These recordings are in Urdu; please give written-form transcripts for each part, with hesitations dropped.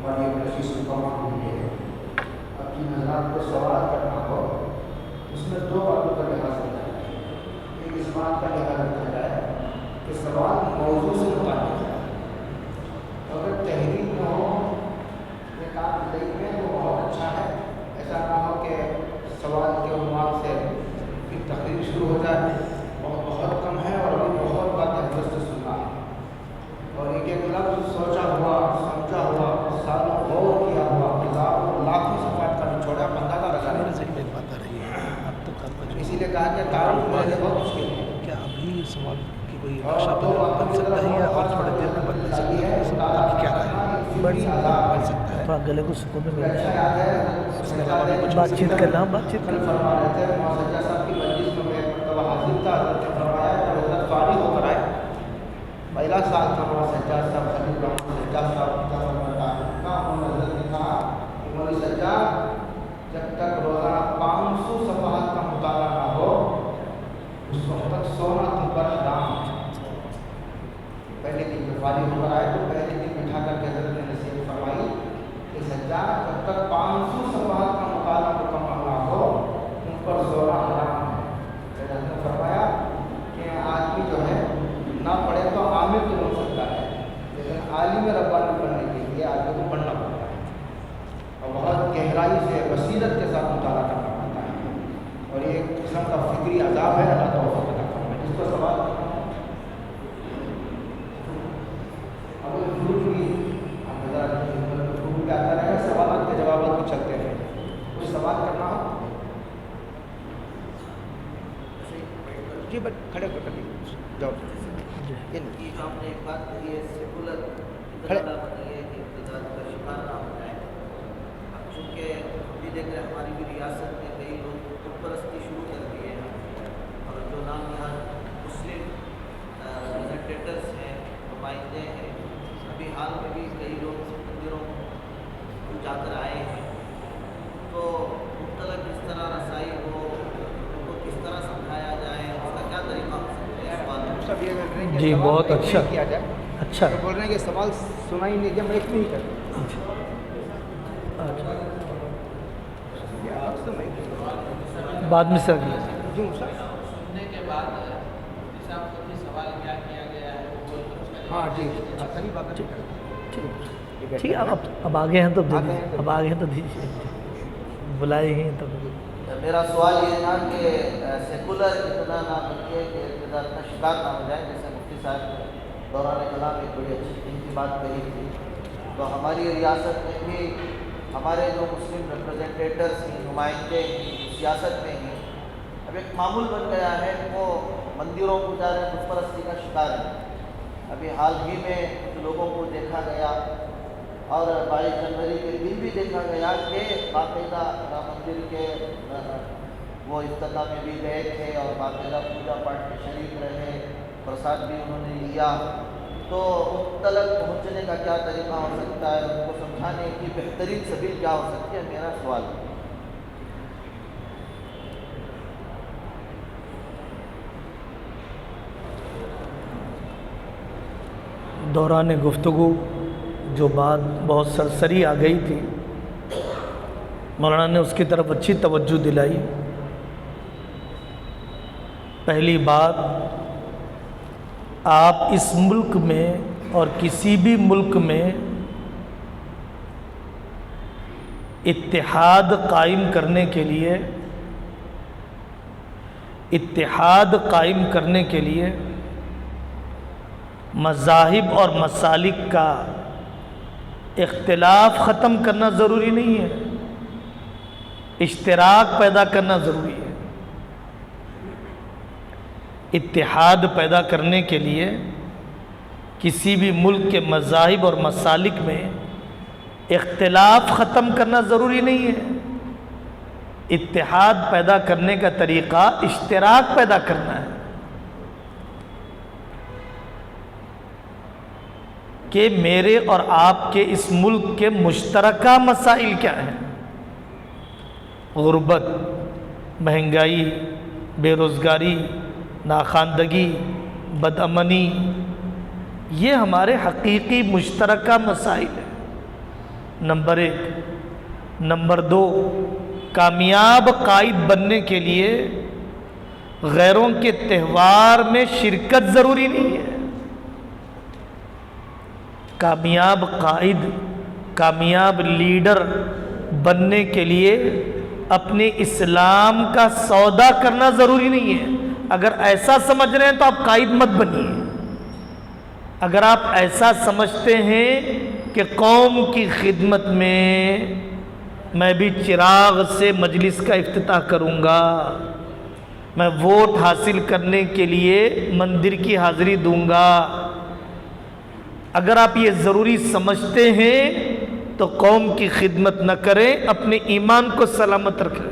اور یہ نشیش مکمل ہوئی ہے۔ اب جن حضرات کو سوال کرنا ہو اس میں دو باتوں کا لحاظ رکھا جائے۔ ایک اس بات کا لحاظ رکھا جائے کہ سوال موضوع سے متعلق ہے، اگر تحریر نہ ہو ایک آپ لکھیں تو بہت اچھا ہے، ایسا نہ ہو کہ سوال کے عنوان سے پھر تقریر شروع ہو جائے بہت کم ہے اور ابھی بہت بات حضرت سے سننا ہے، اور ایک ایک لفظ سوچا ہوا سمجھا ہوا سالوں غور کیا ہوا ہزاروں لاکھوں صفحات کا نچوڑا اندازہ لگا میرے ہے۔ ذہن میں ایک بات آ رہی ہے، اب تک آپ کا جو اسی لیے کہا کہ تعارف میرے بہت مشکل ہے، کیا ابھی سوال کی کوئی نقشہ بن سکتا ہے یا اور تھوڑی دیر میں بن سکتا ہے؟ اس میں آپ کی کیا رائے ہے؟ بن سکتا ہے، تھوڑا گلے کو سکون میں مل اچھا جائے، یاد ہے اس کے علاوہ بھی کچھ بات چیت کرنا، بات چیت کل کرنا۔ فرما رہے تھے مولانا سجاد صاحب کی مجلس میں ایک مرتبہ حاضر تھا، حضرت نے فرمایا کہ حضرت فارغ ہو کر آئے، پہلا سال تھا مولانا سجاد صاحب خلیل الرحمن سجاد صاحب کی طرف کا حضرت نے کہا کہ مولوی سجاد جب تک روزانہ 500 صفحات کا مطالعہ نہ ہو اس وقت تک سونا تم پر حرام ہے۔ پہلے دن جب فارغ ہو کر آئے تو پہلے دن بٹھا کر کے حضرت نے نصیحت فرمائی کہ سجاد جب تک 500 صفحات کا مطالعہ مکمل نہ ہو ان پر سونا حرام ہے۔ حضرت نے فرمایا کہ آدمی جو ہے نہ پڑھے تو عامل تو بن سکتا ہے، لیکن عالم ربانی بننے کے لیے آدمی کو پڑھنا پڑتا ہے اور بہت گہرائی سے بصیرت کے ساتھ مطالعہ کرنا پڑتا ہے، اور یہ ایک قسم کا فکری عذاب ہے۔ اللہ توفیق عطا فرمائے۔ جس کو سوال کرنا ہو اب ضرور بھی آپ حضرات آتا رہے گا، سوالات کے جوابات بھی چلتے رہے، کوئی سوال کرنا ہو جی بس کھڑے ہو کر جاؤ یہ جو آپ نے ایک بات کہی ہے سیکولر کھڑے۔ ہے کہ ابتداء کا شکار نہ ہو جائے۔ اب چونکہ ہم بھی دیکھ رہے ہیں ہماری بھی ریاست میں کئی لوگ خود پرستی شروع کر دیے ہیں، اور جو نام یہاں مسلم ریپریزنٹیٹرس ہیں، نمائندے ہیں، ابھی حال میں بھی کئی لوگ مندروں جا کر آئے ہیں، تو مختلف کس طرح رسائی ہو، ان کو کس طرح سمجھایا جائے، اس کا کیا طریقہ ہو سکتا ہے؟ سوال سب یہ کر رہے ہیں کہ جی، سوال بہت ایک اچھا، نہیں کیا جائے، اچھا، تو بول رہے ہیں کہ سوال سنائی نہیں دیا، میں ایک نہیں کرتا بعد میں سر جی سر سننے کے بعد جیسا خود بھی سوال کیا گیا ہے وہ بول کر اس کا ہاں جی قریب آ کر ٹھیک، اب آگے ہیں تو اب آگے ہیں تو دیجیے، بلائے ہیں تو میرا سوال یہ تھا کہ سیکولر ابتدا نہ بلکہ کہ ابتدا کا شکار نہ ہو جائے، جیسے مفتی صاحب نے دوران کلام ایک بڑی اچھی قیمتی بات کہی تھی، تو ہماری ریاست میں بھی ہمارے جو مسلم ریپریزنٹیٹرس ہیں، نمائندے ہیں، سیاست میں ہیں، اب ایک معمول بن گیا ہے، وہ مندروں کو جا رہے بت پرستی کا شکار ہے۔ ابھی حال ہی میں لوگوں کو دیکھا گیا اور 22 جنوری کے دن بھی دیکھا گیا کہ باقاعدہ رام مندر کے وہ افتتاح میں بھی گئے تھے اور باقاعدہ پوجا پاٹ میں شریک رہے، پرساد بھی انہوں نے لیا۔ تو ان تک پہنچنے کا کیا طریقہ ہو سکتا ہے، ان کو سمجھانے کی بہترین سبیل کیا ہو سکتی ہے، میرا سوال ہے۔ دوران گفتگو جو بات بہت سرسری آ گئی تھی، مولانا نے اس کی طرف اچھی توجہ دلائی۔ پہلی بات، آپ اس ملک میں اور کسی بھی ملک میں اتحاد قائم کرنے کے لیے مذاہب اور مسالک کا اختلاف ختم کرنا ضروری نہیں ہے، اشتراک پیدا کرنا ضروری ہے۔ اتحاد پیدا کرنے کے لیے کسی بھی ملک کے مذاہب اور مسالک میں اختلاف ختم کرنا ضروری نہیں ہے، اتحاد پیدا کرنے کا طریقہ اشتراک پیدا کرنا ہے کہ میرے اور آپ کے اس ملک کے مشترکہ مسائل کیا ہیں۔ غربت، مہنگائی، بے روزگاری، ناخواندگی، بدامنی، یہ ہمارے حقیقی مشترکہ مسائل ہیں۔ نمبر 1۔ نمبر 2، کامیاب قائد بننے کے لیے غیروں کے تہوار میں شرکت ضروری نہیں ہے۔ کامیاب قائد، کامیاب لیڈر بننے کے لیے اپنے اسلام کا سودا کرنا ضروری نہیں ہے۔ اگر ایسا سمجھ رہے ہیں تو آپ قائد مت بنیے۔ اگر آپ ایسا سمجھتے ہیں کہ قوم کی خدمت میں بھی چراغ سے مجلس کا افتتاح کروں گا، میں ووٹ حاصل کرنے کے لیے مندر کی حاضری دوں گا، اگر آپ یہ ضروری سمجھتے ہیں تو قوم کی خدمت نہ کریں، اپنے ایمان کو سلامت رکھیں۔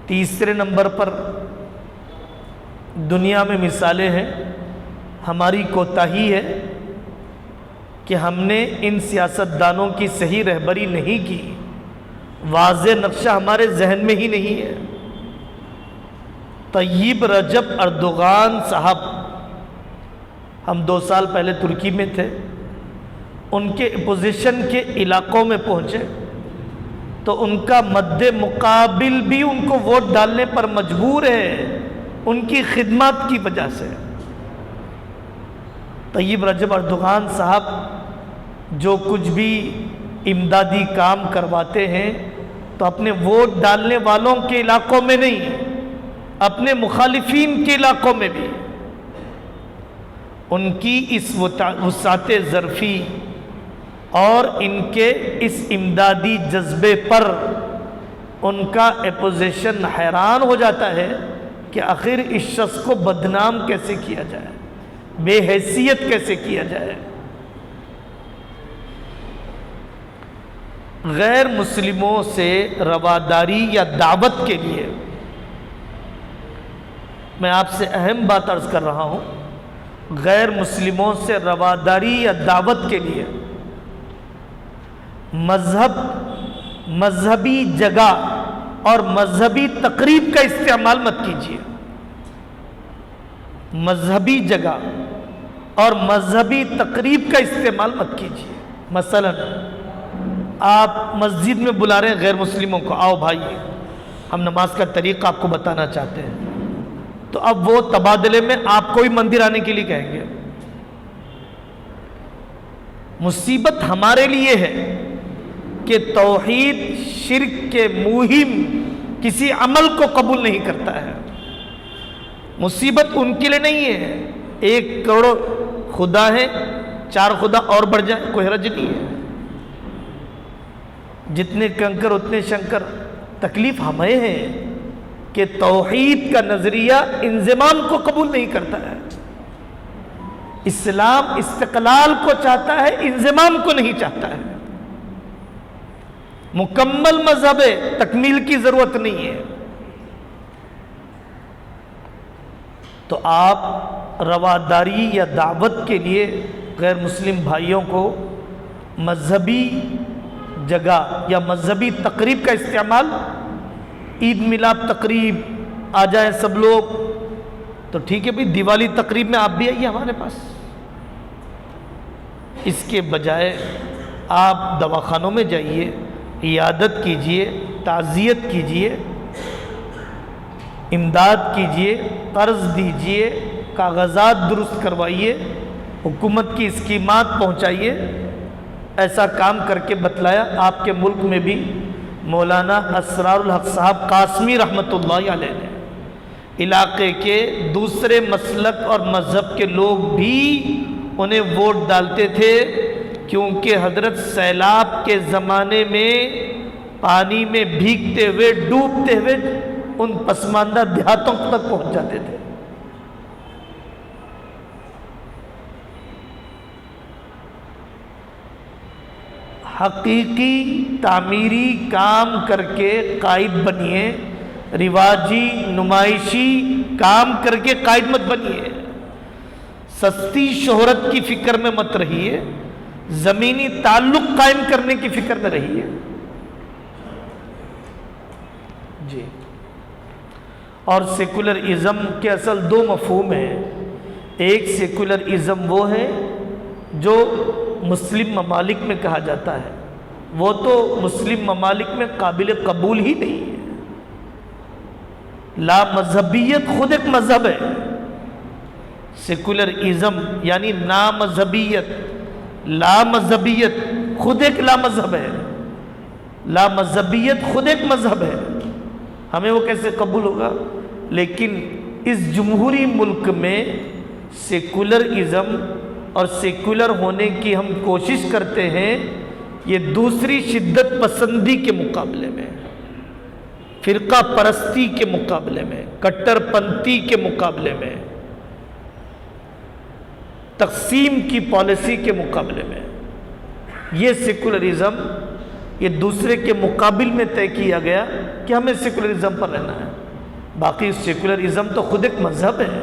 تیسرے نمبر پر دنیا میں مثالیں ہیں، ہماری کوتاہی ہے کہ ہم نے ان سیاستدانوں کی صحیح رہبری نہیں کی، واضح نقشہ ہمارے ذہن میں ہی نہیں ہے۔ طیب رجب اردوغان صاحب، ہم 2 سال پہلے ترکی میں تھے، ان کے اپوزیشن کے علاقوں میں پہنچے تو ان کا مد مقابل بھی ان کو ووٹ ڈالنے پر مجبور ہے، ان کی خدمات کی وجہ سے۔ طیب رجب اردوغان صاحب جو کچھ بھی امدادی کام کرواتے ہیں تو اپنے ووٹ ڈالنے والوں کے علاقوں میں نہیں، اپنے مخالفین کے علاقوں میں بھی۔ ان کی اس وسعت ظرفی اور ان کے اس امدادی جذبے پر ان کا اپوزیشن حیران ہو جاتا ہے کہ آخر اس شخص کو بدنام کیسے کیا جائے، بے حیثیت کیسے کیا جائے۔ غیر مسلموں سے رواداری یا دعوت کے لیے میں آپ سے اہم بات عرض کر رہا ہوں، غیر مسلموں سے رواداری یا دعوت کے لیے مذہبی جگہ اور مذہبی تقریب کا استعمال مت کیجیے۔ مذہبی جگہ اور مذہبی تقریب کا استعمال مت کیجیے۔ مثلا آپ مسجد میں بلا رہے ہیں غیر مسلموں کو، آؤ بھائی ہم نماز کا طریقہ آپ کو بتانا چاہتے ہیں، تو اب وہ تبادلے میں آپ کو ہی مندر آنے کے لیے کہیں گے۔ مصیبت ہمارے لیے ہے کہ توحید شرک کے مہم کسی عمل کو قبول نہیں کرتا ہے۔ مصیبت ان کے لیے نہیں ہے 1 کروڑ خدا ہے، 4 خدا اور بڑھ جائے، کوئی حرج نہیں ہے، جتنے کنکر اتنے شنکر۔ تکلیف ہمیں ہے کہ توحید کا نظریہ انضمام کو قبول نہیں کرتا ہے۔ اسلام استقلال کو چاہتا ہے، انضمام کو نہیں چاہتا ہے۔ مکمل مذہب ہے، تکمیل کی ضرورت نہیں ہے۔ تو آپ رواداری یا دعوت کے لیے غیر مسلم بھائیوں کو مذہبی جگہ یا مذہبی تقریب کا استعمال، عید میلاد تقریب آ جائیں سب لوگ تو ٹھیک ہے بھائی، دیوالی تقریب میں آپ بھی آئیے ہمارے پاس۔ اس کے بجائے آپ دواخانوں میں جائیے، عیادت کیجئے، تعزیت کیجئے، امداد کیجئے، قرض دیجئے، کاغذات درست کروائیے، حکومت کی اسکیمات پہنچائیے۔ ایسا کام کر کے بتلایا۔ آپ کے ملک میں بھی مولانا اسرار الحق صاحب قاسمی رحمۃ اللہ علیہ نے علاقے کے دوسرے مسلک اور مذہب کے لوگ بھی انہیں ووٹ ڈالتے تھے، کیونکہ حضرت سیلاب کے زمانے میں پانی میں بھیگتے ہوئے ڈوبتے ہوئے ان پسماندہ دیہاتوں تک پہنچ جاتے تھے۔ حقیقی تعمیری کام کر کے قائد بنیے، رواجی نمائشی کام کر کے قائد مت بنیے۔ سستی شہرت کی فکر میں مت رہیے، زمینی تعلق قائم کرنے کی فکر میں رہیے۔ جی، اور سیکولرازم کے اصل 2 مفہوم ہیں۔ ایک سیکولرازم وہ ہے جو مسلم ممالک میں کہا جاتا ہے وہ تو مسلم ممالک میں قابل قبول ہی نہیں ہے۔ لا مذہبیت خود ایک مذہب ہے، سیکولر ازم یعنی نامذہبیت، لا مذہبیت خود ایک لا مذہب ہے، لا مذہبیت خود ایک مذہب ہے، ہمیں وہ کیسے قبول ہوگا؟ لیکن اس جمہوری ملک میں سیکولر ازم اور سیکولر ہونے کی ہم کوشش کرتے ہیں، یہ دوسری شدت پسندی کے مقابلے میں، فرقہ پرستی کے مقابلے میں، کٹر پنتھی کے مقابلے میں، تقسیم کی پالیسی کے مقابلے میں، یہ سیکولرزم یہ دوسرے کے مقابل میں طے کیا گیا کہ ہمیں سیکولرزم پر رہنا ہے۔ باقی سیکولرزم تو خود ایک مذہب ہے،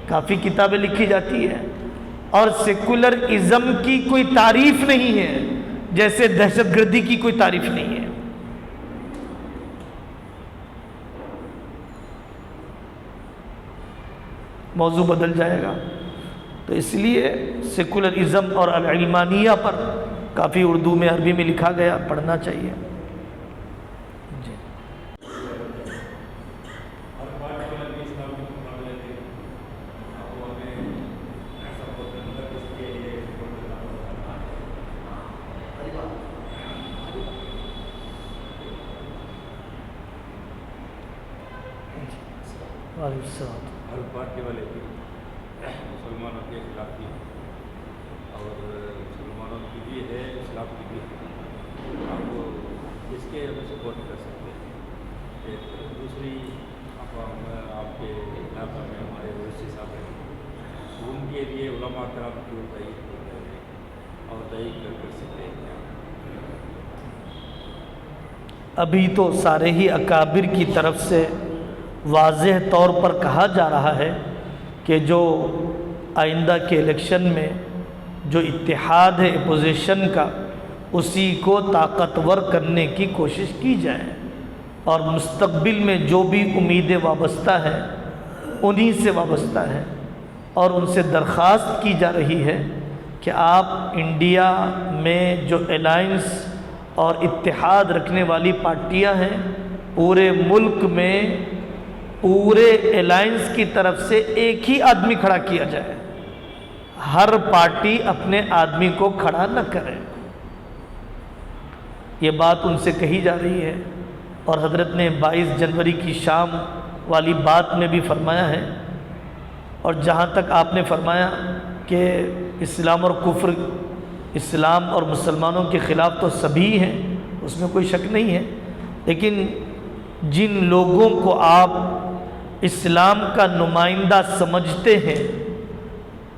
کافی کتابیں لکھی جاتی ہیں، اور سیکولرزم کی کوئی تعریف نہیں ہے جیسے دہشت گردی کی کوئی تعریف نہیں ہے۔ موضوع بدل جائے گا، تو اس لیے سیکولرزم اور العلمانیہ پر کافی اردو میں عربی میں لکھا گیا، پڑھنا چاہیے۔ جی وعلیکم السلام۔ ہر پارٹی والے بھی مسلمانوں کے خلاف بھی اور مسلمانوں کی بھی ہے، اسلام کی بھی ہے، آپ اس کے ہمیں سپورٹ کر سکتے ہیں۔ ایک دوسری آپ کے علاقہ میں ہمارے اویسی صاحب ہیں، ان کے لیے علماء کرام کی تعیین اور تعیین کر سکتے ہیں۔ ابھی تو سارے ہی اکابر کی طرف سے واضح طور پر کہا جا رہا ہے کہ جو آئندہ کے الیکشن میں جو اتحاد ہے اپوزیشن کا، اسی کو طاقتور کرنے کی کوشش کی جائے، اور مستقبل میں جو بھی امیدیں وابستہ ہیں انہی سے وابستہ ہیں، اور ان سے درخواست کی جا رہی ہے کہ آپ انڈیا میں جو الائنس اور اتحاد رکھنے والی پارٹیاں ہیں، پورے ملک میں پورے الائنس کی طرف سے ایک ہی آدمی کھڑا کیا جائے، ہر پارٹی اپنے آدمی کو کھڑا نہ کرے۔ یہ بات ان سے کہی جا رہی ہے، اور حضرت نے 22 جنوری کی شام والی بات میں بھی فرمایا ہے، اور جہاں تک آپ نے فرمایا کہ اسلام اور کفر، اسلام اور مسلمانوں کے خلاف تو سبھی ہیں، اس میں کوئی شک نہیں ہے، لیکن جن لوگوں کو آپ اسلام کا نمائندہ سمجھتے ہیں،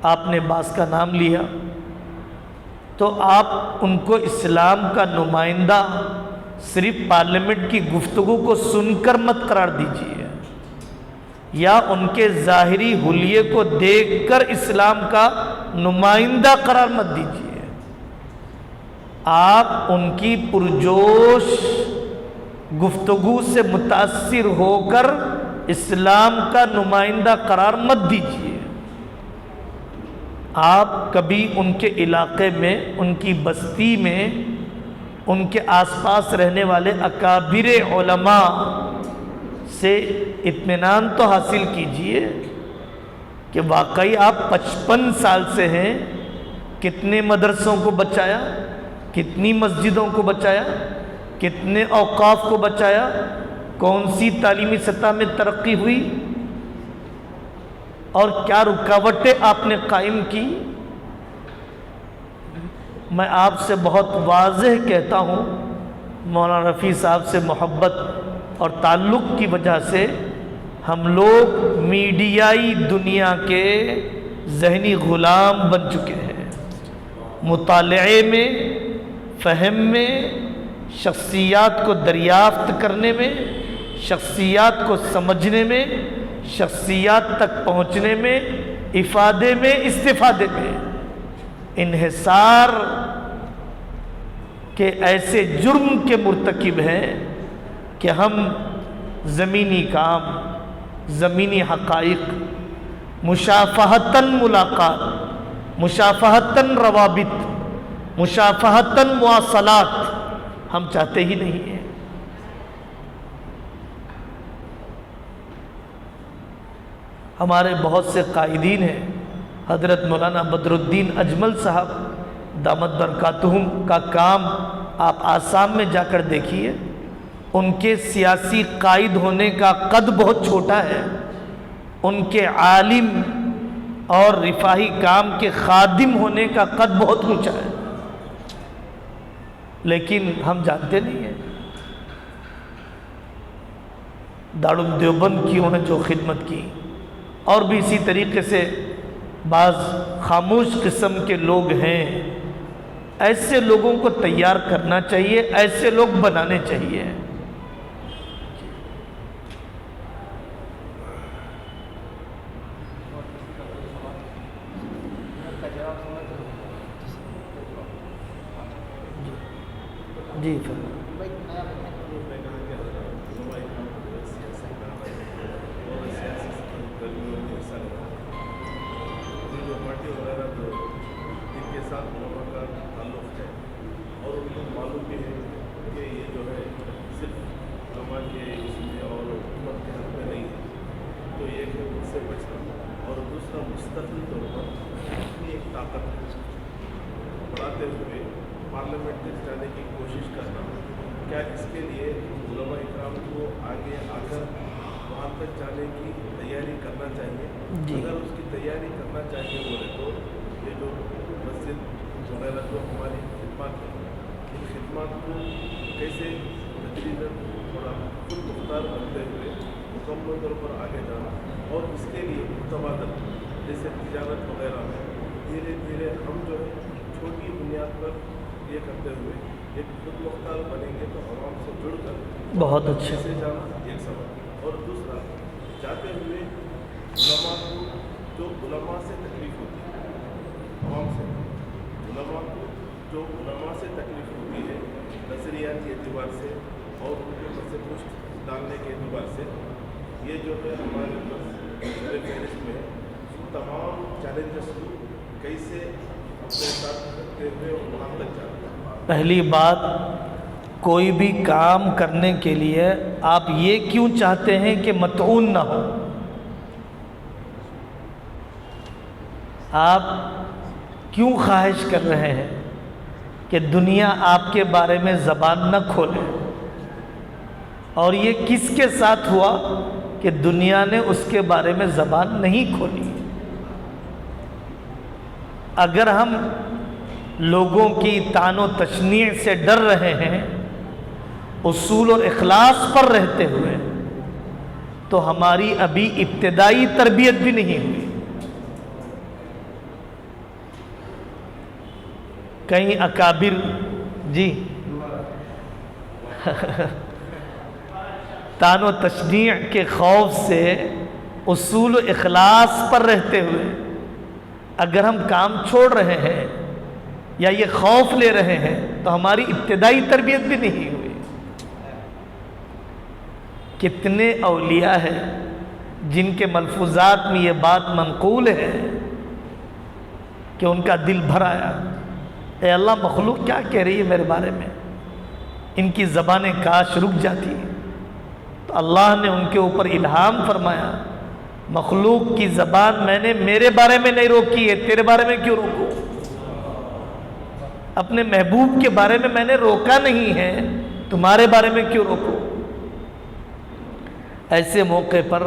آپ نے بعض کا نام لیا، تو آپ ان کو اسلام کا نمائندہ صرف پارلیمنٹ کی گفتگو کو سن کر مت قرار دیجیے، یا ان کے ظاہری حلیے کو دیکھ کر اسلام کا نمائندہ قرار مت دیجیے۔ آپ ان کی پرجوش گفتگو سے متاثر ہو کر اسلام کا نمائندہ قرار مت دیجیے۔ آپ کبھی ان کے علاقے میں، ان کی بستی میں، ان کے آس پاس رہنے والے اکابر علماء سے اطمینان تو حاصل کیجئے کہ واقعی آپ 55 سال سے ہیں، کتنے مدرسوں کو بچایا، کتنی مسجدوں کو بچایا، کتنے اوقاف کو بچایا، کون سی تعلیمی سطح میں ترقی ہوئی، اور کیا رکاوٹیں آپ نے قائم کی۔ میں آپ سے بہت واضح کہتا ہوں، مولانا رفیع صاحب سے محبت اور تعلق کی وجہ سے ہم لوگ میڈیائی دنیا کے ذہنی غلام بن چکے ہیں۔ مطالعے میں، فہم میں، شخصیات کو دریافت کرنے میں، شخصیات کو سمجھنے میں، شخصیات تک پہنچنے میں، افادے میں، استفادے میں انحصار کے ایسے جرم کے مرتکب ہیں کہ ہم زمینی کام، زمینی حقائق، مشافہتاً ملاقات، مشافہتاً روابط، مشافہتاً مواصلات ہم چاہتے ہی نہیں ہیں۔ ہمارے بہت سے قائدین ہیں، حضرت مولانا بدر الدین اجمل صاحب دامت برکاتہم کا کام آپ آسام میں جا کر دیکھیے، ان کے سیاسی قائد ہونے کا قد بہت چھوٹا ہے، ان کے عالم اور رفاہی کام کے خادم ہونے کا قد بہت اونچا ہے، لیکن ہم جانتے نہیں ہیں۔ دارالعلوم دیوبند کی انہوں نے جو خدمت کی، اور بھی اسی طریقے سے بعض خاموش قسم کے لوگ ہیں، ایسے لوگوں کو تیار کرنا چاہیے، ایسے لوگ بنانے چاہیے۔ جی پارلیمنٹ تک جانے کی کوشش کرنا، کیا اس کے لیے علماء اکرام کو آگے آ کر وہاں تک جانے کی تیاری کرنا چاہیے؟ اگر اس کی تیاری کرنا چاہیے بولے تو یہ جو مسجد وغیرہ جو ہماری خدمات ہیں، ان خدمات کو کیسے تدریجاً تھوڑا خود مختار بنتے ہوئے مکمل طور پر آگے جانا، اور اس کے لیے متبادل جیسے تجارت وغیرہ میں دھیرے دھیرے ہم جو ہے چھوٹی بنیاد پر یہ کرتے ہوئے ایک خود مختار بنیں گے تو عوام سے جڑ کر بہت اچھا سے جانا ایک سوال، اور دوسرا جاتے ہوئے علماء کو جو علماء سے تکلیف ہوتی ہے، عوام سے علماء کو جو علماء سے تکلیف ہوتی ہے نظریاتی اعتبار سے اور ان کے اوپر سے کچھ ڈالنے کے اعتبار سے، یہ جو ہے ہمارے پاس فہرست میں تمام چیلنجز کو کیسے اپنے ساتھ رکھتے ہوئے وہاں تک جانا۔ پہلی بات، کوئی بھی کام کرنے کے لیے آپ یہ کیوں چاہتے ہیں کہ مطعون نہ ہو؟ آپ کیوں خواہش کر رہے ہیں کہ دنیا آپ کے بارے میں زبان نہ کھولے؟ اور یہ کس کے ساتھ ہوا کہ دنیا نے اس کے بارے میں زبان نہیں کھولی؟ اگر ہم لوگوں کی طعن و تشنیع سے ڈر رہے ہیں اصول اور اخلاص پر رہتے ہوئے، تو ہماری ابھی ابتدائی تربیت بھی نہیں ہوئی۔ کئی اکابر جی طعن و تشنیع کے خوف سے اصول و اخلاص پر رہتے ہوئے اگر ہم کام چھوڑ رہے ہیں یا یہ خوف لے رہے ہیں تو ہماری ابتدائی تربیت بھی نہیں ہوئی۔ کتنے اولیاء ہیں جن کے ملفوظات میں یہ بات منقول ہے کہ ان کا دل بھر آیا، اے اللہ مخلوق کیا کہہ رہی ہے میرے بارے میں، ان کی زبانیں کاش رک جاتی۔ تو اللہ نے ان کے اوپر الہام فرمایا، مخلوق کی زبان میں نے میرے بارے میں نہیں روکی ہے، تیرے بارے میں کیوں روکوں؟ اپنے محبوب کے بارے میں نے روکا نہیں ہے، تمہارے بارے میں کیوں روکوں؟ ایسے موقع پر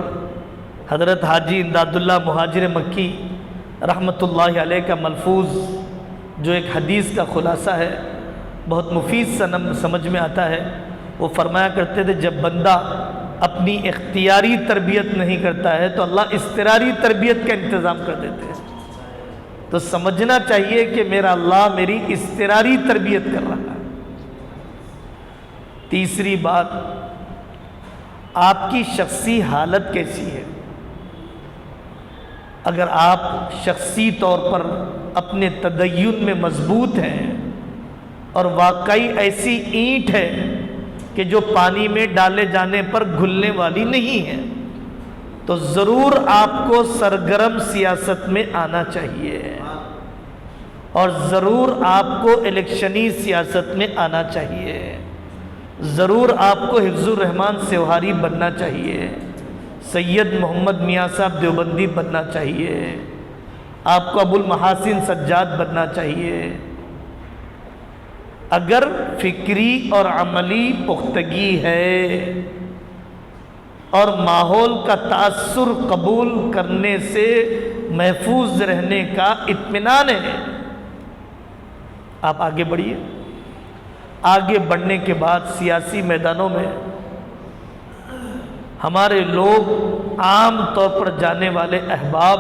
حضرت حاجی امداد اللہ مہاجر مکی رحمۃ اللہ علیہ کا ملفوظ جو ایک حدیث کا خلاصہ ہے، بہت مفید سمجھ میں آتا ہے۔ وہ فرمایا کرتے تھے جب بندہ اپنی اختیاری تربیت نہیں کرتا ہے تو اللہ اضطراری تربیت کا انتظام کر دیتے ہیں۔ تو سمجھنا چاہیے کہ میرا اللہ میری اضطراری تربیت کر رہا ہے۔ تیسری بات، آپ کی شخصی حالت کیسی ہے؟ اگر آپ شخصی طور پر اپنے تدین میں مضبوط ہیں اور واقعی ایسی اینٹ ہے کہ جو پانی میں ڈالے جانے پر گھلنے والی نہیں ہے، تو ضرور آپ کو سرگرم سیاست میں آنا چاہیے۔ اور ضرور آپ کو الیکشنی سیاست میں آنا چاہیے، ضرور آپ کو حفظ الرحمان سیوہاری بننا چاہیے، سید محمد میاں صاحب دیوبندی بننا چاہیے، آپ کو ابو المحاسن سجاد بننا چاہیے، اگر فکری اور عملی پختگی ہے اور ماحول کا تاثر قبول کرنے سے محفوظ رہنے کا اطمینان ہے، آپ آگے بڑھیے۔ آگے بڑھنے کے بعد سیاسی میدانوں میں ہمارے لوگ عام طور پر جانے والے احباب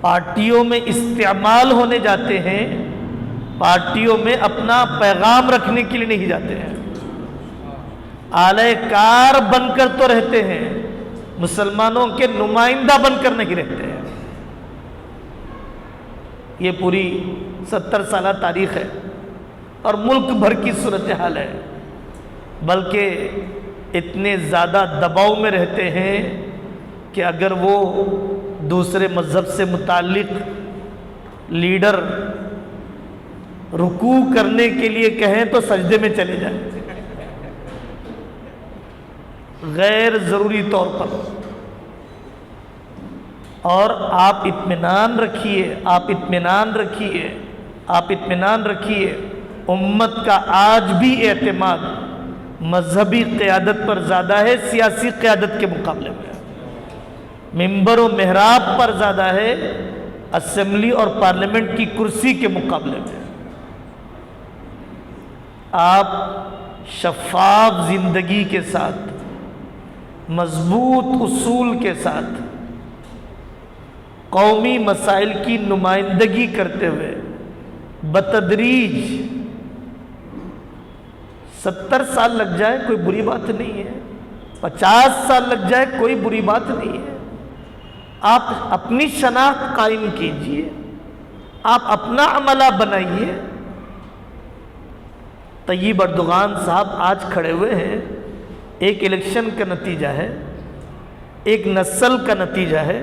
پارٹیوں میں استعمال ہونے جاتے ہیں، پارٹیوں میں اپنا پیغام رکھنے کے لیے نہیں جاتے ہیں، اعلی کار بن کر تو رہتے ہیں، مسلمانوں کے نمائندہ بن کر نہیں رہتے ہیں۔ یہ پوری 70 سالہ تاریخ ہے اور ملک بھر کی صورتحال ہے، بلکہ اتنے زیادہ دباؤ میں رہتے ہیں کہ اگر وہ دوسرے مذہب سے متعلق لیڈر رکوع کرنے کے لیے کہیں تو سجدے میں چلے جائیں، غیر ضروری طور پر۔ اور آپ اطمینان رکھیے، آپ اطمینان رکھیے، آپ اطمینان رکھیے، امت کا آج بھی اعتماد مذہبی قیادت پر زیادہ ہے سیاسی قیادت کے مقابلے میں، ممبر و محراب پر زیادہ ہے اسمبلی اور پارلیمنٹ کی کرسی کے مقابلے میں۔ آپ شفاف زندگی کے ساتھ، مضبوط اصول کے ساتھ قومی مسائل کی نمائندگی کرتے ہوئے بتدریج 70 سال لگ جائے کوئی بری بات نہیں ہے، 50 سال لگ جائے کوئی بری بات نہیں ہے۔ آپ اپنی شناخت قائم کیجئے، آپ اپنا عملہ بنائیے۔ طیب اردوغان صاحب آج کھڑے ہوئے ہیں، ایک الیکشن کا نتیجہ ہے، ایک نسل کا نتیجہ ہے۔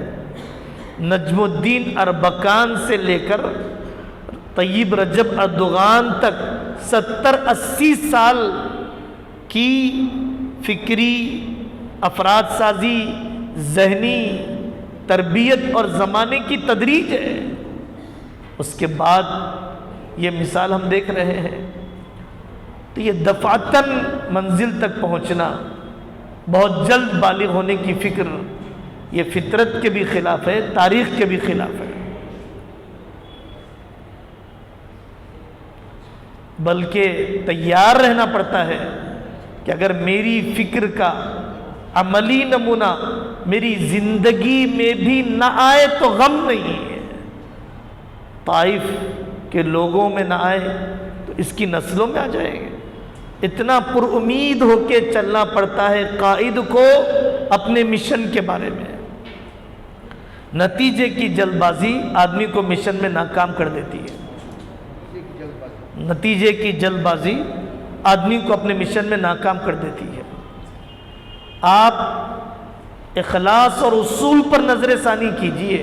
نجم الدین اربکان سے لے کر طیب رجب اردوغان تک 70-80 سال کی فکری افراد سازی، ذہنی تربیت اور زمانے کی تدریج ہے۔ اس کے بعد یہ مثال ہم دیکھ رہے ہیں، تو یہ دفعتاً منزل تک پہنچنا، بہت جلد بالغ ہونے کی فکر، یہ فطرت کے بھی خلاف ہے، تاریخ کے بھی خلاف ہے، بلکہ تیار رہنا پڑتا ہے کہ اگر میری فکر کا عملی نمونہ میری زندگی میں بھی نہ آئے تو غم نہیں ہے، طائف کے لوگوں میں نہ آئے تو اس کی نسلوں میں آ جائیں گے۔ اتنا پر امید ہو کے چلنا پڑتا ہے قائد کو اپنے مشن کے بارے میں۔ نتیجے کی جلد بازی آدمی کو مشن میں ناکام کر دیتی ہے، نتیجے کی جلد بازی آدمی کو اپنے مشن میں ناکام کر دیتی ہے۔ آپ اخلاص اور اصول پر نظر ثانی کیجئے،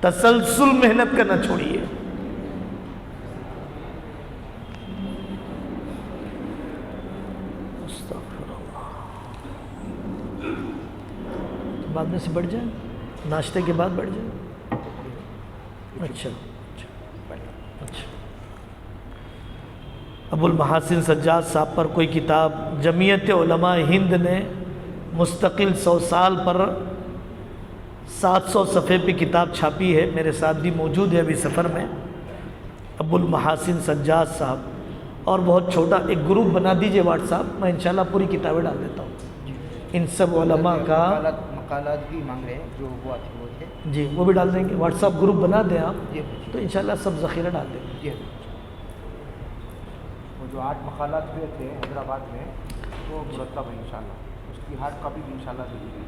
تسلسل محنت کرنا چھوڑیے۔ بعد میں سے بڑھ جائیں، ناشتے کے بعد بڑھ جائیں۔ اچھا اچھا، ابو المحاسن سجاد صاحب پر کوئی کتاب جمعیت علماء ہند نے مستقل 100 سال پر 700 صفحے پہ کتاب چھاپی ہے، میرے ساتھ بھی موجود ہے ابھی سفر میں۔ ابو المحاسن سجاد صاحب، اور بہت چھوٹا ایک گروپ بنا دیجئے واٹس ایپ، میں انشاءاللہ پوری کتابیں ڈال دیتا ہوں۔ ان سب علماء کا مقالات بھی مانگ رہے ہیں جو وہ تھے، جی وہ بھی ڈال دیں گے، واٹس ایپ گروپ بنا دیں آپ تو انشاءاللہ سب ذخیرہ ڈال دیں گے۔ وہ جو 8 مقالات ہوئے تھے حیدرآباد میں وہ مرتب ہے انشاءاللہ، اس کی ہارڈ کاپی بھی انشاءاللہ دے دیں گے۔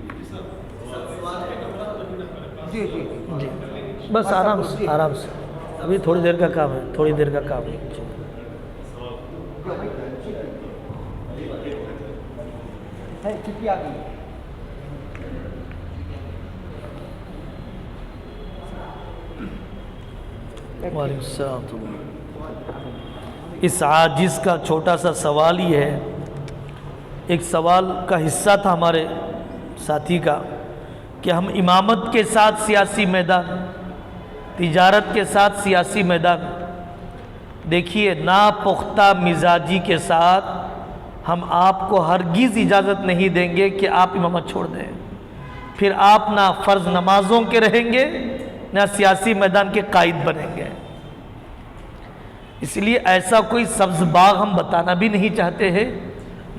جی جی جی بس آرام سے آرام سے، ابھی تھوڑی دیر کا کام ہے، تھوڑی دیر کا کام ہے۔ چھٹی آ گئی۔ وعلیکم السلام۔ اس عاجز کا چھوٹا سا سوال یہ ہے، ایک سوال کا حصہ تھا ہمارے ساتھی کا کہ ہم امامت کے ساتھ سیاسی میدان، تجارت کے ساتھ سیاسی میدان، دیکھیے ناپختہ مزاجی کے ساتھ ہم آپ کو ہرگز اجازت نہیں دیں گے کہ آپ امامت چھوڑ دیں، پھر آپ نہ فرض نمازوں کے رہیں گے نہ سیاسی میدان کے قائد بنیں گے۔ اس لیے ایسا کوئی سبز باغ ہم بتانا بھی نہیں چاہتے ہیں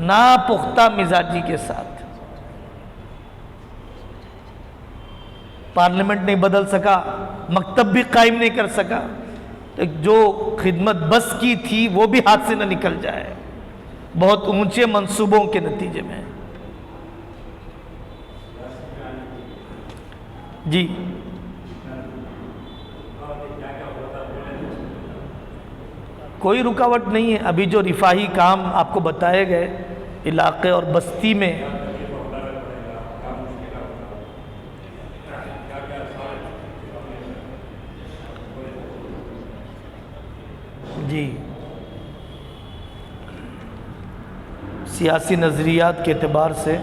ناپختہ مزاجی کے ساتھ۔ پارلیمنٹ نہیں بدل سکا، مکتب بھی قائم نہیں کر سکا، جو خدمت بس کی تھی وہ بھی ہاتھ سے نہ نکل جائے بہت اونچے منصوبوں کے نتیجے میں۔ جی کوئی رکاوٹ نہیں ہے، ابھی جو رفاہی کام آپ کو بتائے گئے علاقے اور بستی میں، جی سیاسی نظریات کے اعتبار سے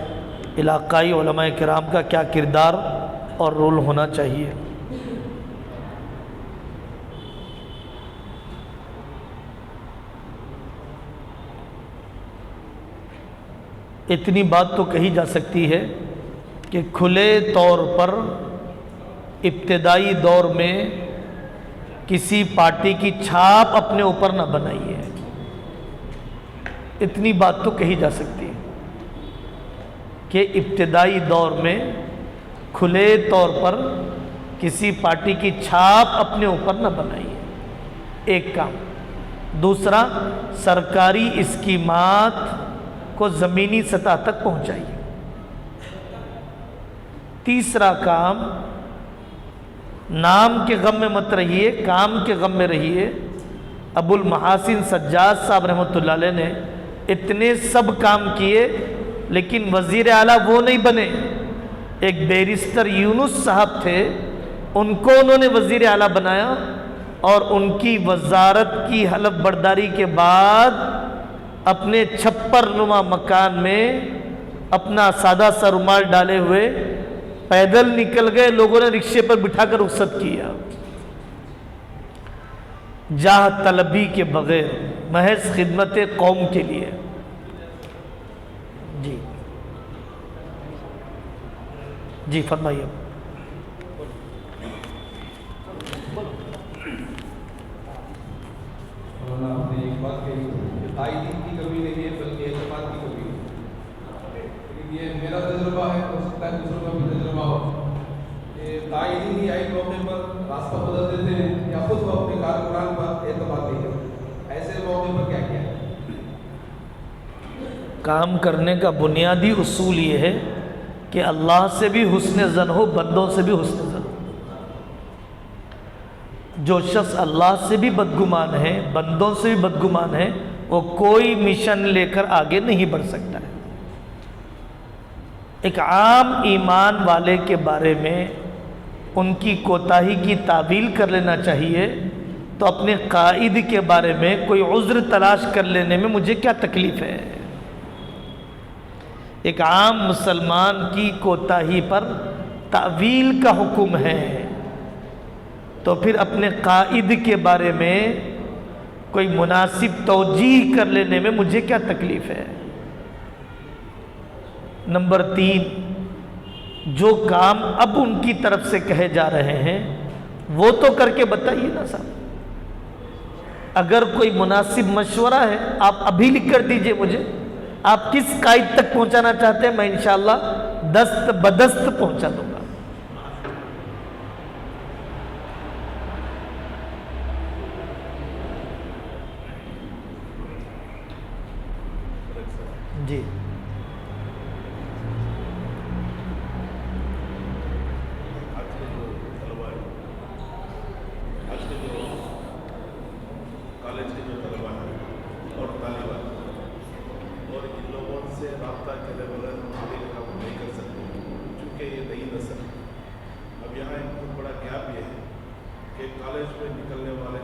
علاقائی علماء کرام کا کیا کردار اور رول ہونا چاہیے۔ اتنی بات تو کہی جا سکتی ہے کہ کھلے طور پر ابتدائی دور میں کسی پارٹی کی چھاپ اپنے اوپر نہ بنائیے، اتنی بات تو کہی جا سکتی ہے کہ ابتدائی دور میں کھلے طور پر کسی پارٹی کی چھاپ اپنے اوپر نہ بنائیے، ایک کام۔ دوسرا، سرکاری اسکیمات کو زمینی سطح تک پہنچائیے۔ تیسرا کام، نام کے غم میں مت رہیے، کام کے غم میں رہیے۔ ابو المحاسن سجاد صاحب رحمۃ اللہ علیہ نے اتنے سب کام کیے لیکن وزیر اعلیٰ وہ نہیں بنے۔ ایک بیرسٹر یونس صاحب تھے، ان کو انہوں نے وزیر اعلیٰ بنایا اور ان کی وزارت کی حلف برداری کے بعد اپنے چھپر نما مکان میں اپنا سادہ سا رومال ڈالے ہوئے پیدل نکل گئے، لوگوں نے رکشے پر بٹھا کر رخصت کیا، جاہ طلبی کے بغیر، محض خدمت قوم کے لیے۔ جی جی فرمائیے۔ آپ نے ایک بات کہی کہ قائدین کی کمی نہیں ہے بلکہ اعتماد کی کمی ہے، لیکن یہ میرا تجربہ ہے، ہو سکتا ہے دوسروں کا بھی تجربہ ہو کہ قائدین ہی آئی موقع پر راستہ بدل دیتے ہیں یا خود وہ اپنے کارکنان پر اعتماد نہیں کرتے، ایسے موقع پر کیا کیا ہے؟ کام کرنے کا بنیادی اصول یہ ہے کہ اللہ سے بھی حسن ظن ہو، بندوں سے بھی حسن ظن ہو۔ جو شخص اللہ سے بھی بدگمان ہے، بندوں سے بھی بدگمان ہے، وہ کوئی مشن لے کر آگے نہیں بڑھ سکتا ہے۔ ایک عام ایمان والے کے بارے میں ان کی کوتاہی کی تعویل کر لینا چاہیے، تو اپنے قائد کے بارے میں کوئی عذر تلاش کر لینے میں مجھے کیا تکلیف ہے؟ ایک عام مسلمان کی کوتاہی پر تعویل کا حکم ہے، تو پھر اپنے قائد کے بارے میں کوئی مناسب توجیہ کر لینے میں مجھے کیا تکلیف ہے؟ نمبر 3، جو کام اب ان کی طرف سے کہے جا رہے ہیں وہ تو کر کے بتائیے نا صاحب۔ اگر کوئی مناسب مشورہ ہے آپ ابھی لکھ کر دیجئے مجھے، آپ کس قائد تک پہنچانا چاہتے ہیں، میں انشاءاللہ دست بدست پہنچا دوں گا۔ جی کالج کے جو طلبا ہیں اور طالبات اور ان لوگوں سے رابطہ کرے بغیر آگے کا کام نہیں کر سکتے، چونکہ یہ نئی نسل ہے۔ اب یہاں ایک بہت بڑا گیپ یہ ہے کہ کالج میں نکلنے والے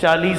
40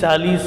40,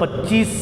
25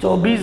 24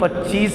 25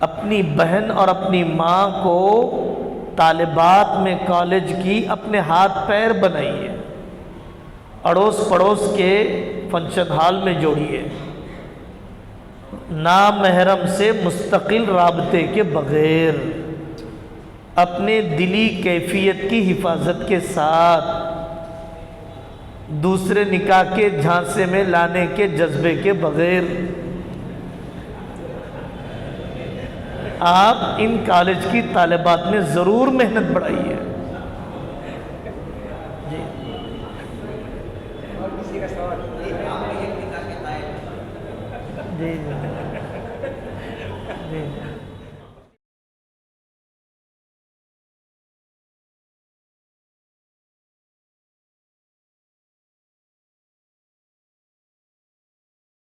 اپنی بہن اور اپنی ماں کو طالبات میں کالج کی اپنے ہاتھ پیر بنائیے، اڑوس پڑوس کے فنکشن ہال میں جوڑیے، نامحرم سے مستقل رابطے کے بغیر، اپنے دلی کیفیت کی حفاظت کے ساتھ، دوسرے نکاح کے جھانسے میں لانے کے جذبے کے بغیر آپ ان کالج کی طالبات میں ضرور محنت بڑھائیے۔ جی اور کسی کا سوال جی جی